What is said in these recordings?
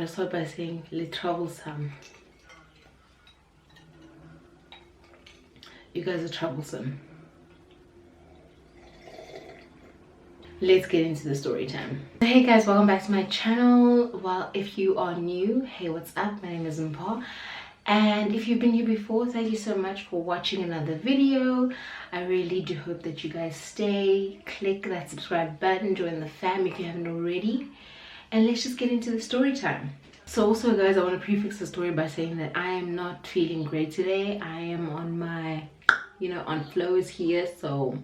gotta start by saying le troublesome. You guys are troublesome. Let's get into the story time. Hey guys, welcome back to my channel. Well, if you are new, hey, what's up? My name is mpho, and if you've been here before, thank you so much for watching another video. I really do hope that you guys stay, click that subscribe button, join the fam if you haven't already, and let's just get into the story time. So also guys, I want to prefix the story by saying that I am not feeling great today. I am on my, on flows here, so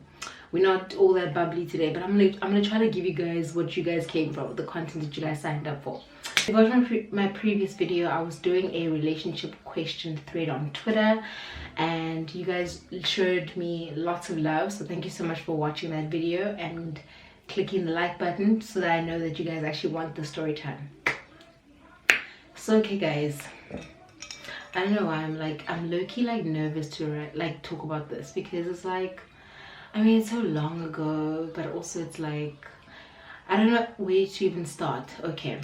we're not all that bubbly today, but I'm gonna try to give you guys what you guys came from, the content that you guys signed up for. If you watched my previous video, I was doing a relationship question thread on Twitter, and you guys showed me lots of love, so thank you so much for watching that video and clicking the like button so that I know that you guys actually want the story time. So okay guys, I don't know why I'm low-key nervous to talk about this, because it's it's so long ago, but also it's I don't know where to even start. Okay,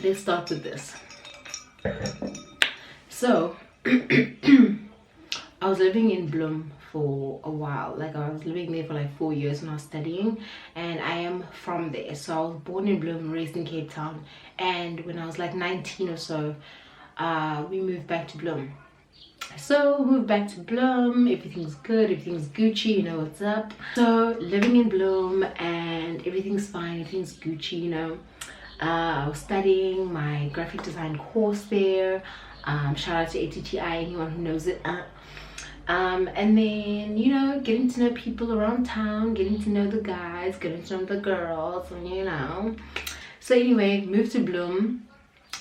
let's start with this. So I was living in Bloem for a while. I was living there for 4 years when I was studying, and I am from there. So I was born in Bloem, raised in Cape Town, and when I was 19 or so, we moved back to Bloem. So moved back to Bloem, everything's good, everything's Gucci, you know what's up. So living in Bloem and everything's fine, everything's Gucci, I was studying my graphic design course there. Shout out to ATTI, anyone who knows it. And then getting to know people around town, getting to know the guys, getting to know the girls, and so anyway, moved to Bloem.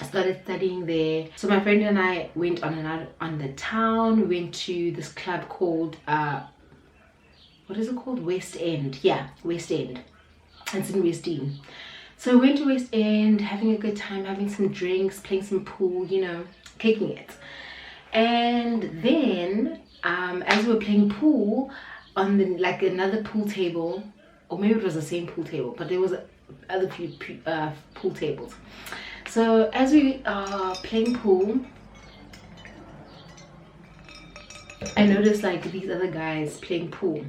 I started studying there. So my friend and I went on and out on the town. We went to this club called what is it called? West End. Yeah, West End. It's in West End. So we went to West End, having a good time, having some drinks, playing some pool, kicking it. And then as we were playing pool on the another pool table, or maybe it was the same pool table, but there was other pool tables. So as we are playing pool, I noticed these other guys playing pool.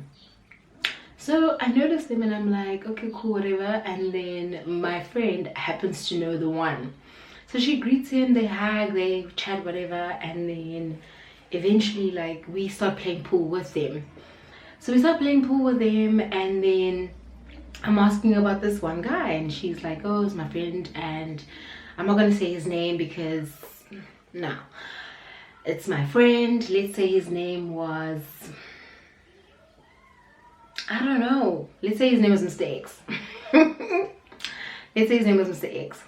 So I noticed them and I'm like, okay, cool, whatever. And then my friend happens to know the one. So she greets him, they hug, they chat, whatever. And then eventually we start playing pool with them. So we start playing pool with them, and then I'm asking about this one guy, and she's like, oh, it's my friend, and I'm not going to say his name because, no. It's my friend. Let's say his name was, I don't know. Let's say his name was Mr. X. Let's say his name was Mr. X.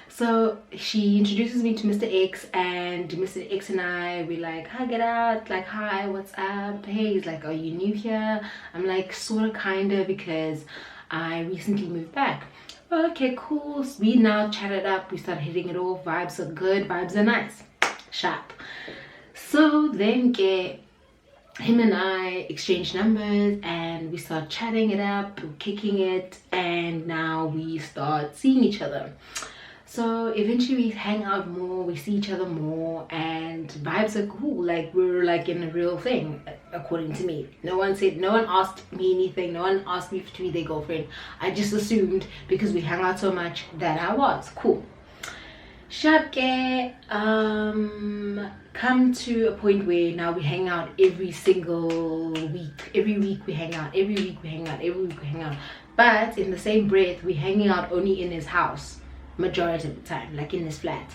So she introduces me to Mr. X, and Mr. X and I, we hi, get out, hi, what's up? Hey, he's like, are you new here? I'm like, sort of, kind of, because I recently moved back. Okay, cool. So we now chatted up, we started hitting it off, vibes are good, vibes are nice, sharp. So then him and I exchanged numbers, and we start chatting it up, kicking it, and now we start seeing each other. So eventually we hang out more, we see each other more, and vibes are cool. We're in a real thing, according to me. No one asked me anything, no one asked me to be their girlfriend. I just assumed because we hang out so much that I was cool. Shabke, come to a point where now we hang out every single week. Every week we hang out, every week we hang out, every week we hang out. But in the same breath, we're hanging out only in his house. Majority of the time, in this flat.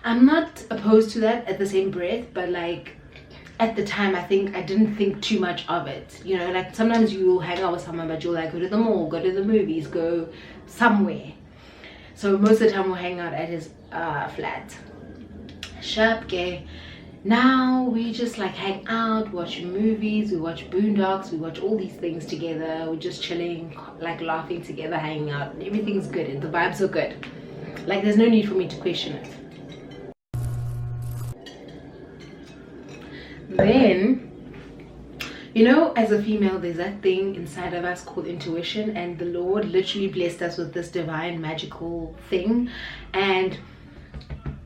I'm not opposed to that at the same breath, but at the time I didn't think too much of it. Sometimes you will hang out with someone, but you'll go to the mall, go to the movies, go somewhere. So most of the time we'll hang out at his flat. Sharp gay. Now we just hang out, watch movies, we watch Boondocks, we watch all these things together. We're just chilling, laughing together, hanging out, and everything's good, the vibes are good. There's no need for me to question it. Then You know, as a female, there's that thing inside of us called intuition, and the Lord literally blessed us with this divine magical thing. And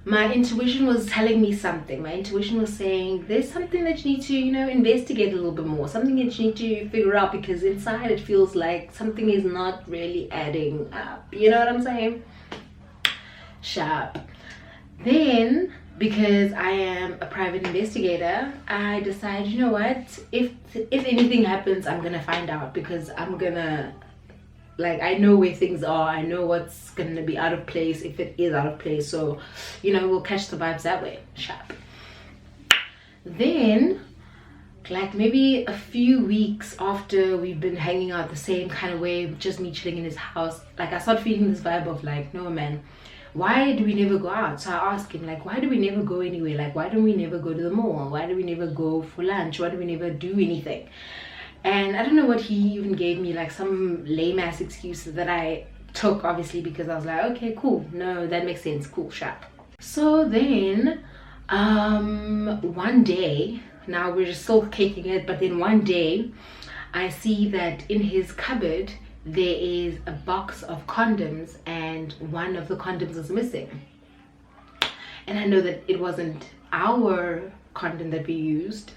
my intuition was telling me something. My intuition was saying there's something that you need to, you know, investigate a little bit more, something that you need to figure out, because inside it feels like something is not really adding up. You know what I'm saying? Sharp. Then, because I am a private investigator, I decided, you know what, if anything happens, I'm gonna find out, because I'm gonna, like, I know where things are, I know what's gonna be out of place if it is out of place. So, you know, we'll catch the vibes that way. Sharp. Then, like maybe a few weeks after we've been hanging out the same kind of way, just me chilling in his house, like I started feeling this vibe of like, no man, why do we never go out? So I asked him, like, why do we never go anywhere? Like, why don't we never go to the mall? Why do we never go for lunch? Why do we never do anything? And I don't know what he even gave me, like some lame ass excuses that I took, obviously, because I was like, okay, cool, no, that makes sense, cool, sharp. So then one day, now we're just still kicking it, but then one day I see that in his cupboard there is a box of condoms, and one of the condoms is missing. And I know that it wasn't our condom that we used,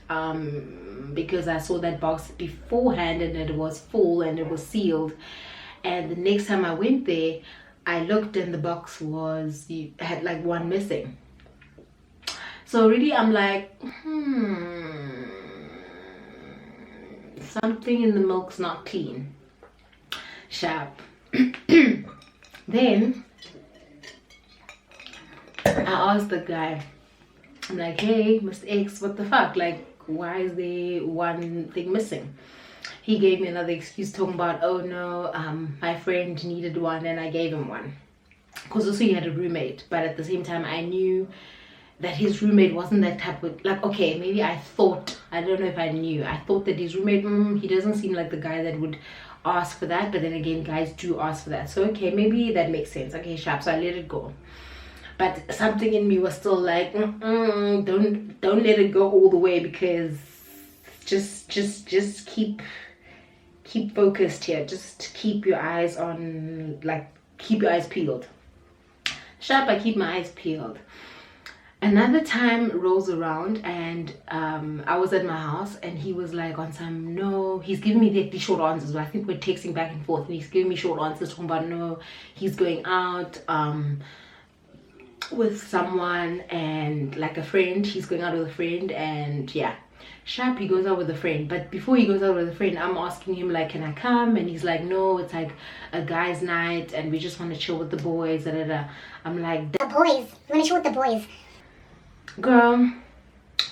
because I saw that box beforehand and it was full and it was sealed. And the next time I went there, I looked and the box had like one missing. So really I'm like, something in the milk's not clean. Sharp. Then I asked the guy, I'm like, hey, Mr. X, what the fuck? Like, why is there one thing missing? He gave me another excuse talking about, oh no, my friend needed one and I gave him one. Because also he had a roommate, but at the same time I knew that his roommate wasn't that type of, like, okay, maybe I thought, I don't know if I knew, I thought that his roommate, he doesn't seem like the guy that would ask for that, but then again, guys do ask for that. So okay, maybe that makes sense. Okay, sharp. So I let it go. But something in me was still like, don't let it go all the way, because just keep focused here. Just keep your eyes on, like, keep your eyes peeled. Sharp. I keep my eyes peeled. Another time rolls around and I was at my house and he was like on some, no, he's giving me the short answers, but I think we're texting back and forth, and he's giving me short answers talking about, no, he's going out with someone, and like a friend, he's going out with a friend, and yeah, sharp, he goes out with a friend. But before he goes out with a friend, I'm asking him like, can I come? And he's like, no, it's like a guy's night and we just want to chill with the boys. I'm like, the boys, you want to chill with the boys? Girl,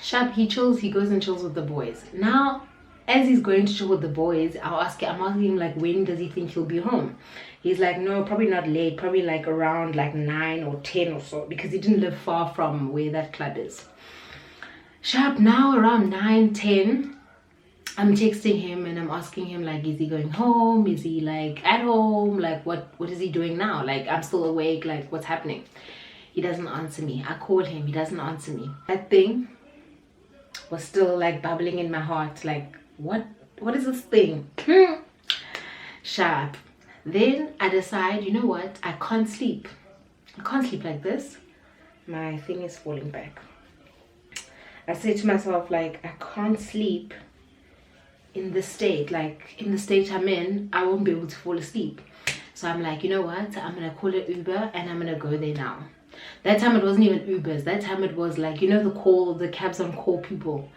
sharp, he goes and chills with the boys. Now, as he's going to chill with the boys, I'm asking him like, when does he think he'll be home? He's like, no, probably not late, probably like around like 9 or 10 or so, because he didn't live far from where that club is. Sharp, now around 9, 10, I'm texting him and I'm asking him like, is he going home? Is he like at home? Like what is he doing now? Like, I'm still awake, like what's happening? He doesn't answer me. I call him, he doesn't answer me. That thing was still like bubbling in my heart, like what is this thing? Sharp. Then I decide, you know what, I can't sleep like this. My thing is falling back. I say to myself, like, I can't sleep in this state. Like, in the state I'm in, I won't be able to fall asleep. So I'm like, you know what, I'm gonna call it Uber and I'm gonna go there now. That time it wasn't even Ubers. That time it was like, you know, the cabs on call people.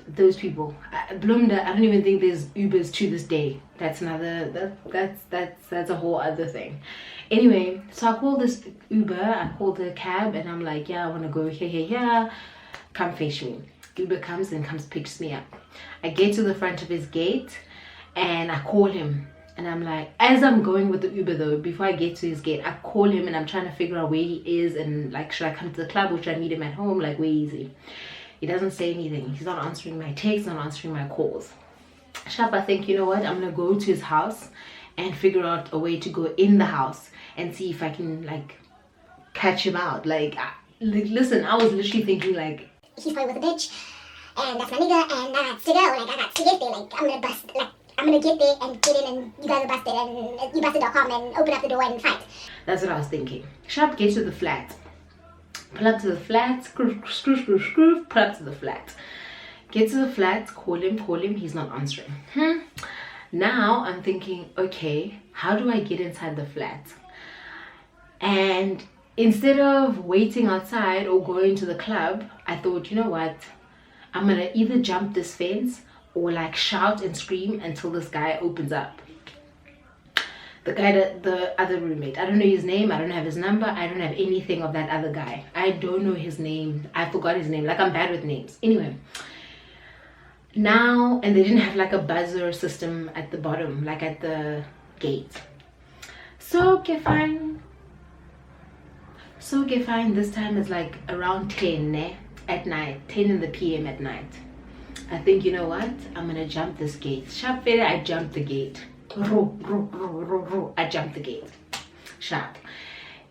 Those people. Bloomda, I don't even think there's Ubers to this day. That's another, that's a whole other thing. Anyway, so I called this Uber, I called the cab and I'm like, yeah, I want to go here. Come fetch me. Uber comes and picks me up. I get to the front of his gate and I call him. And I'm like, as I'm going with the Uber though, before I get to his gate, I call him and I'm trying to figure out where he is and like, should I come to the club or should I meet him at home? Like, where is he? He doesn't say anything. He's not answering my texts, not answering my calls. Sharp, I think, you know what? I'm going to go to his house and figure out a way to go in the house and see if I can like catch him out. Like listen, I was literally thinking like, he's probably with a bitch and that's my nigga, and I got to go, like, I got to get there, like, I'm gonna bust, like, I'm gonna get there and get in, and you guys are busted, and you busted.com, and open up the door and fight. That's what I was thinking. Sharp, get to the flat. Pull up to the flat, screw, pull up to the flat. Get to the flat, call him, he's not answering. Now I'm thinking, okay, how do I get inside the flat? And instead of waiting outside or going to the club, I thought, you know what? I'm gonna either jump this fence or like shout and scream until this guy opens up. The guy, the other roommate, I don't know his name, I don't have his number, I don't have anything of that other guy. I don't know his name, I forgot his name, like I'm bad with names. Anyway, now, and they didn't have like a buzzer system at the bottom, like at the gate. So okay, fine. This time is like around 10 at night, 10 in the PM at night. I think, you know what, I'm gonna jump this gate. Sharp, I jumped the gate. I jumped the gate. Sharp.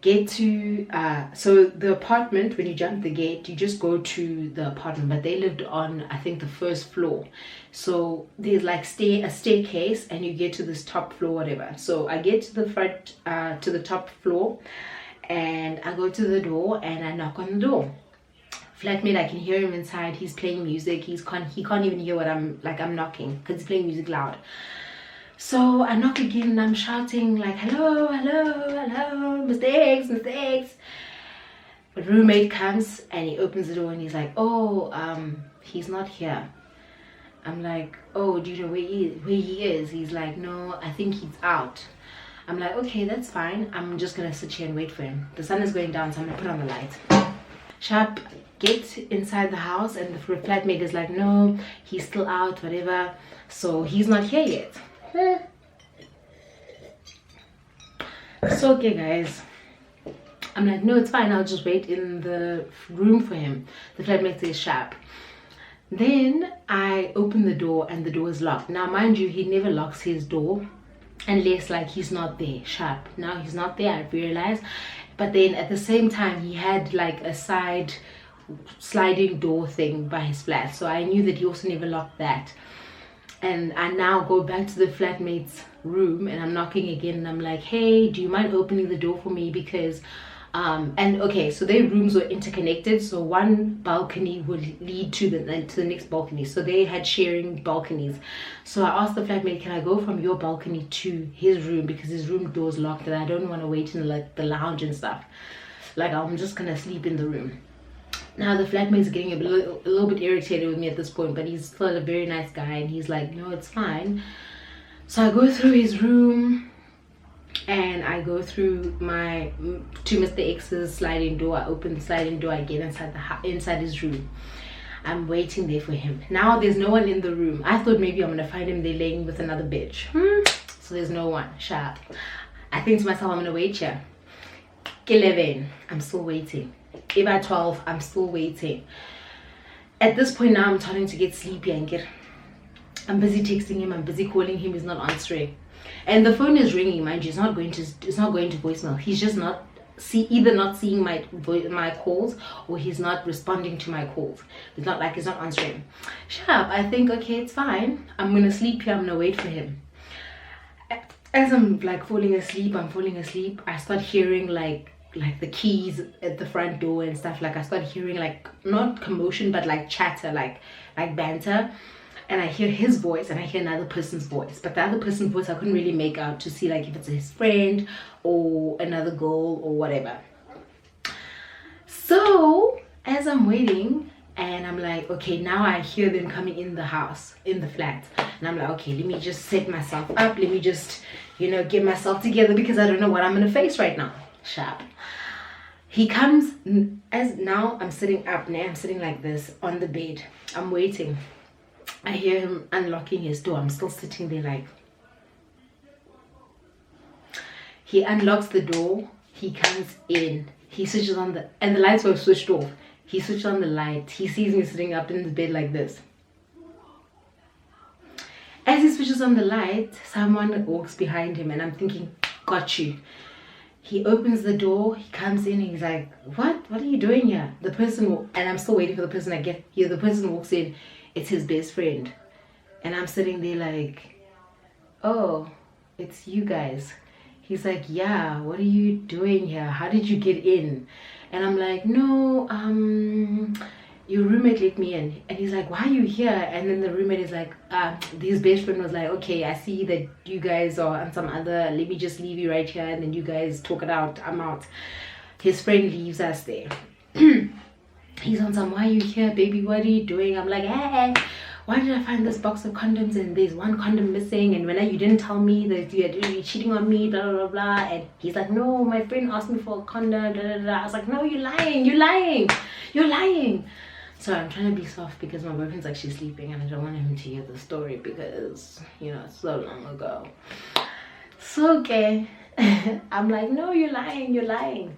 Get to so the apartment, when you jump the gate, you just go to the apartment, but they lived on, I think, the first floor. So there's like a staircase, and you get to this top floor, whatever. So I get to the front, to the top floor, and I go to the door and I knock on the door. Flatmate, I can hear him inside. He's playing music. He can't even hear what I'm knocking, because he's playing music loud. So I knock again and I'm shouting like, hello, Mr. X. But roommate comes and he opens the door and he's like, oh, he's not here. I'm like, oh, do you know where he is? He's like, no, I think he's out. I'm like, okay, that's fine. I'm just gonna sit here and wait for him. The sun is going down, so I'm gonna put on the light. Sharp, get inside the house, and the flatmate is like, no, he's still out, whatever. So he's not here yet. So okay, guys, I'm like, no, it's fine, I'll just wait in the room for him. The flatmate says sharp. Then I open the door and the door is locked. Now mind you, he never locks his door unless like he's not there. Sharp. Now he's not there, I realized. But then at the same time, he had like a side sliding door thing by his flat, so I knew that he also never locked that. And I now go back to the flatmate's room and I'm knocking again, and I'm like, hey, do you mind opening the door for me? Because and okay, so their rooms were interconnected, so one balcony would lead to the next balcony, so they had sharing balconies. So I asked the flatmate, can I go from your balcony to his room, because his room door's locked and I don't want to wait in like the lounge and stuff. Like, I'm just gonna sleep in the room. Now the flatmate's getting a little bit irritated with me at this point, but he's still a very nice guy, and he's like, no, it's fine. So I go through his room and I go through to Mr. X's sliding door. I open the sliding door, I get inside his room. I'm waiting there for him. Now there's no one in the room. I thought maybe I'm gonna find him there laying with another bitch. So there's no one. Sharp. I think to myself, I'm gonna wait here. 11, I'm still waiting. About 12, I'm still waiting. At this point now, I'm starting to get sleepy and I'm busy texting him, I'm busy calling him, he's not answering. And the phone is ringing, mind you, it's not going to voicemail. He's just either not seeing my calls, or he's not responding to my calls. It's not like he's not answering. Sharp, I think, okay, it's fine. I'm gonna sleep here, I'm gonna wait for him. As I'm like falling asleep, I start hearing like the keys at the front door and stuff. Like I start hearing like, not commotion, but like chatter, like banter. And I hear his voice and I hear another person's voice, but the other person's voice I couldn't really make out to see like if it's his friend or another girl or whatever. So as I'm waiting, and I'm like, okay, now I hear them coming in the house, in the flat, and I'm like, okay, let me just set myself up, let me just, you know, get myself together, because I don't know what I'm gonna face right now. Sharp. He comes, as now I'm sitting up now, I'm sitting like this on the bed, I'm waiting. I hear him unlocking his door. I'm still sitting there like. He unlocks the door. He comes in. He switches on and the lights were switched off. He switches on the light. He sees me sitting up in the bed like this. As he switches on the light, someone walks behind him, and I'm thinking, got you. He opens the door, he comes in, he's like, what are you doing here? The person, and I'm still waiting for the person to get here. The person walks in, it's his best friend. And I'm sitting there like, oh, it's you guys. He's like, yeah, what are you doing here? How did you get in? And I'm like, no, your roommate let me in. And he's like, why are you here? And then the roommate is like, his best friend was like, okay, I see that you guys are on some other, let me just leave you right here and then you guys talk it out, I'm out. His friend leaves us there. He's on some, why are you here, baby, what are you doing? I'm like, hey, why did I find this box of condoms and there's one condom missing, and when you didn't tell me that you're cheating on me, blah blah blah. And he's like, no, my friend asked me for a condom, blah, blah, blah. I was like, no, you're lying. So I'm trying to be soft because my boyfriend's actually sleeping and I don't want him to hear the story because, you know, it's so long ago. So okay. I'm like, no, you're lying.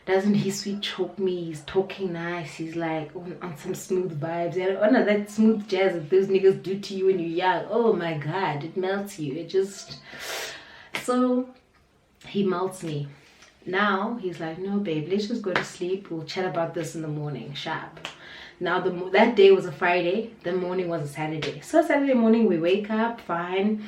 Doesn't he sweet talk me? He's talking nice. He's like on some smooth vibes. And oh no, that smooth jazz that those niggas do to you when you're young. Oh my god, it melts you. It just, so he melts me. Now he's like, no babe, let's just go to sleep. We'll chat about this in the morning, sharp. Now that day was a Friday. The morning was a Saturday. So Saturday morning we wake up, fine.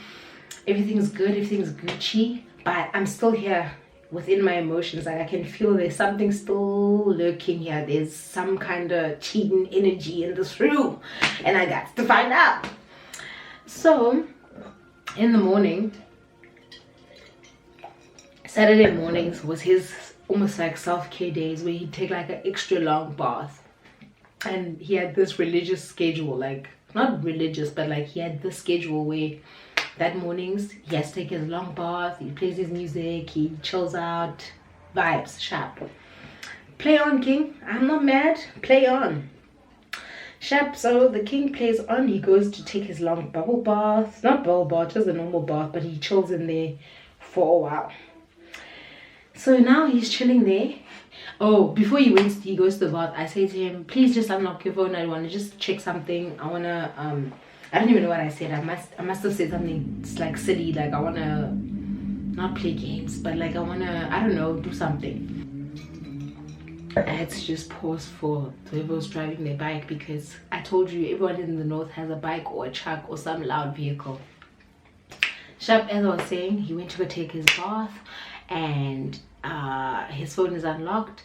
Everything's good. Everything's Gucci. But I'm still here within my emotions. Like I can feel there's something still lurking here. There's some kind of cheating energy in this room. And I got to find out. So in the morning, Saturday mornings was his almost like self-care days where he'd take like an extra long bath. And he had this religious schedule, like not religious, but like he had this schedule where that mornings he has to take his long bath, he plays his music, he chills out, vibes, sharp. Play on, king. I'm not mad. Play on. Sharp. So the king plays on. He goes to take his long bubble bath. Not bubble bath, just a normal bath, but he chills in there for a while. So now he's chilling there. Oh, before he goes to the bath, I say to him, please just unlock your phone. I want to just check something. I want to, I don't even know what I said. I must have said something like silly. Like I want to not play games, but like I want to, I don't know, do something. I had to just pause for whoever was driving their bike because I told you everyone in the north has a bike or a truck or some loud vehicle. Sharp, as I was saying, he went to go take his bath and his phone is unlocked.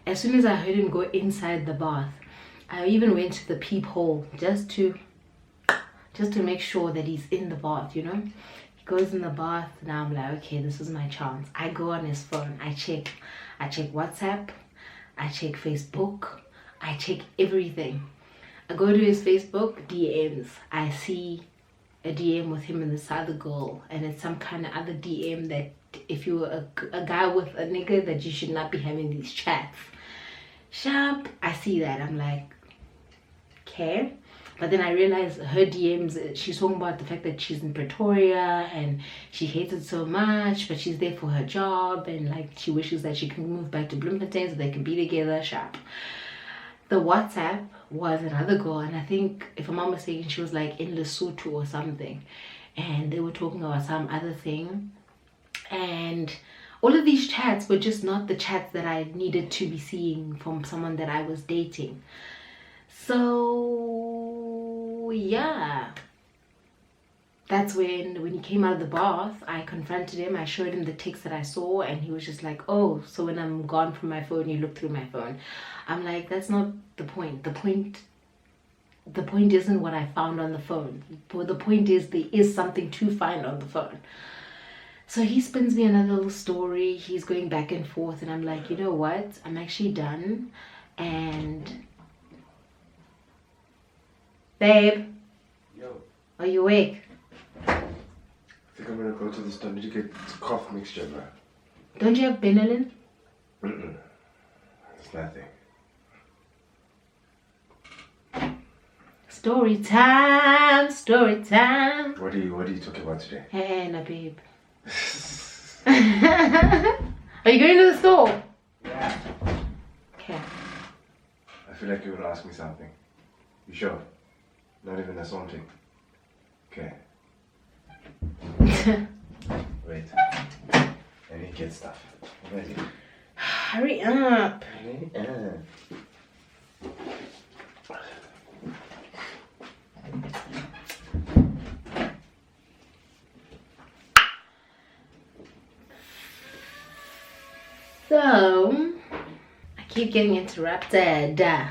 As soon as I heard him go inside the bath, I even went to the peephole just to make sure that he's in the bath, you know. He goes in the bath. Now I'm like, okay, this is my chance. I go on his phone. I check WhatsApp. I check Facebook. I check everything. I go to his Facebook DMs. I see a DM with him and this other girl, and it's some kind of other DM that if you're a guy with a nigga that you should not be having these chats. Sharp. I see that. I'm like, okay. But then I realized her DMs, she's talking about the fact that she's in Pretoria and she hates it so much, but she's there for her job and like she wishes that she can move back to Bloemfontein so they can be together. Sharp. The WhatsApp was another girl, and I think, if I'm not mistaken, she was like in Lesotho or something, and they were talking about some other thing. And all of these chats were just not the chats that I needed to be seeing from someone that I was dating. So yeah, that's when he came out of the bath, I confronted him. I showed him the text that I saw, and he was just like, oh, so when I'm gone from my phone you look through my phone. I'm like, that's not the point. The point isn't what I found on the phone. The point is there is something to find on the phone. So he spins me another little story. He's going back and forth, and I'm like, you know what, I'm actually done. And babe, yo, are you awake? I think I'm gonna go to the store. I need to get cough mixture, bro. Don't you have Benylin? It's nothing. Story time, story time. What are you talking about today? Hey, no, babe. Are you going to the store? Yeah. Okay. I feel like you would ask me something. You sure? Not even a something. Okay. Wait. Any kid stuff. Ready? Hurry up. Hurry up. So, I keep getting interrupted. And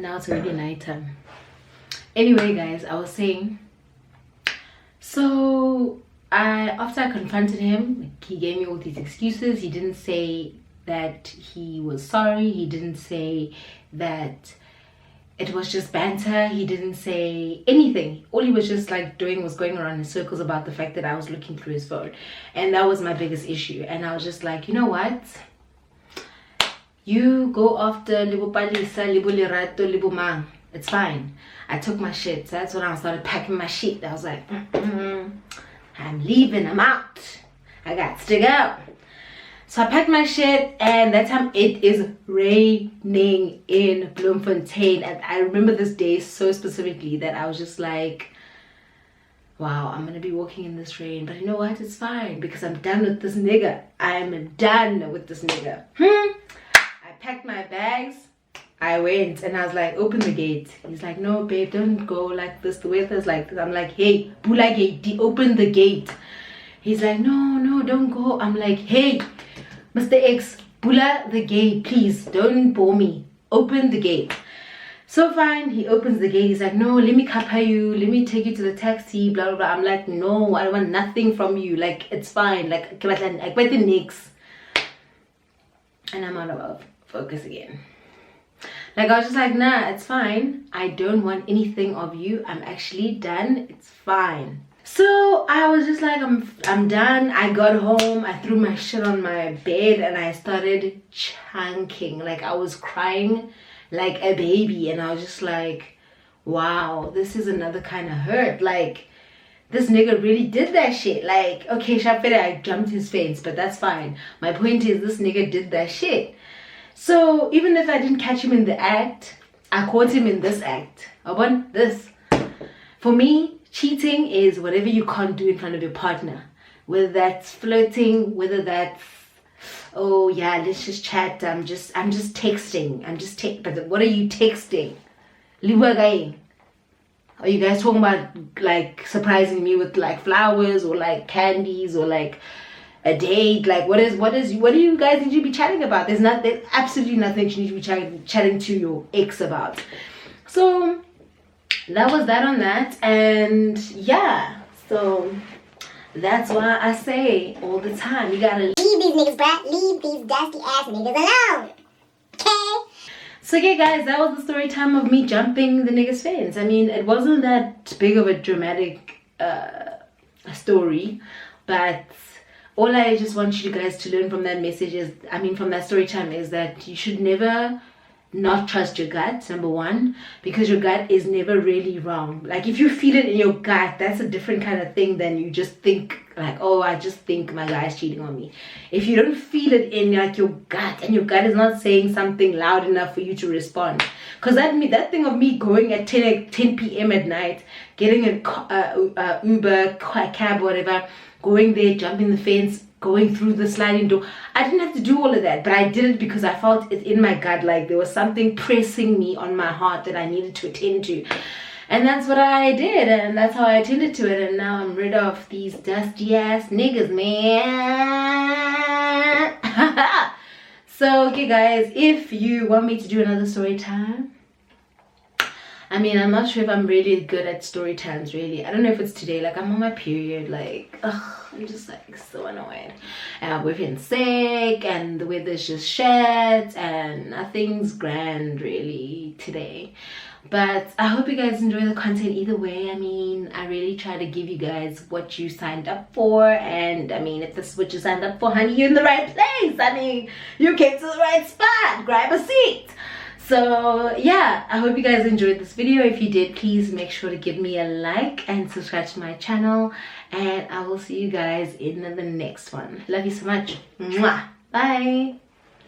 now it's already nighttime. Anyway, guys, I was saying, so after I confronted him, he gave me all these excuses. He didn't say that he was sorry. He didn't say that it was just banter. He didn't say anything. All he was just like doing was going around in circles about the fact that I was looking through his phone. And that was my biggest issue. And I was just like, you know what? You go after Libo Palisa, Libo Lirato, Libo Mang. It's fine. I took my shit. So that's when I started packing my shit. I was like, I'm leaving. I'm out. I got to go. So I packed my shit, and that time it is raining in Bloemfontein. And I remember this day so specifically that I was just like, wow, I'm gonna be walking in this rain. But you know what? It's fine because I'm done with this nigga. I'm done with this nigga. I packed my bags. I went and I was like, open the gate. He's like, no, babe, don't go like this. The weather's like this. I'm like, hey, Bula gate, open the gate. He's like, no, don't go. I'm like, hey, Mr. X, Bula the gate, please. Don't bore me. Open the gate. So fine, he opens the gate. He's like, no, let me kappa you. Let me take you to the taxi, blah, blah, blah. I'm like, no, I want nothing from you. Like, it's fine. Like, I went the next. And I'm out of focus again. Like, I was just like, nah, it's fine. I don't want anything of you. I'm actually done. It's fine. So I was just like, I'm done. I got home. I threw my shit on my bed and I started chunking. Like, I was crying like a baby. And I was just like, wow, this is another kind of hurt. Like, this nigga really did that shit. Like, okay, Shafere, I jumped his fence, but that's fine. My point is, this nigga did that shit. So even if I didn't catch him in the act, I caught him in this act. I want this. For me, cheating is whatever you can't do in front of your partner. Whether that's flirting, whether that's, oh yeah, let's just chat. I'm just texting. But what are you texting? Are you guys talking about like surprising me with like flowers or like candies or like a date? Like what do you guys need to be chatting about? There's absolutely nothing you need to be chatting to your ex about. So that was that on that. And yeah, so that's why I say all the time, you gotta leave these niggas, bruh. Leave these dusty ass niggas alone. Okay? So yeah, guys, that was the story time of me jumping the nigga's fence. I mean, it wasn't that big of a dramatic story, but all I just want you guys to learn from that message is, I mean, from that story time, is that you should never not trust your gut, number one, because your gut is never really wrong. Like, if you feel it in your gut, that's a different kind of thing than you just think like, oh, I just think my guy's cheating on me. If you don't feel it in like your gut, and your gut is not saying something loud enough for you to respond, because that thing of me going at 10 p.m. at night, getting a Uber, cab, whatever, going there, jumping the fence, going through the sliding door, I didn't have to do all of that, but I did it because I felt it in my gut, like there was something pressing me on my heart that I needed to attend to. And that's what I did, and that's how I attended to it, and now I'm rid of these dusty ass niggas, man. So, okay guys, if you want me to do another story time, I mean, I'm not sure if I'm really good at story times, really. I don't know if it's today, like I'm on my period, like, ugh, I'm just like so annoyed. And my boyfriend's sick, and the weather's just shit, and nothing's grand really today. But I hope you guys enjoy the content either way. I mean, I really try to give you guys what you signed up for, and I mean, if this is what you signed up for, honey, you're in the right place. I mean, you came to the right spot. Grab a seat. So yeah, I hope you guys enjoyed this video. If you did, please make sure to give me a like and subscribe to my channel, and I will see you guys in the next one. Love you so much. Mwah. Bye.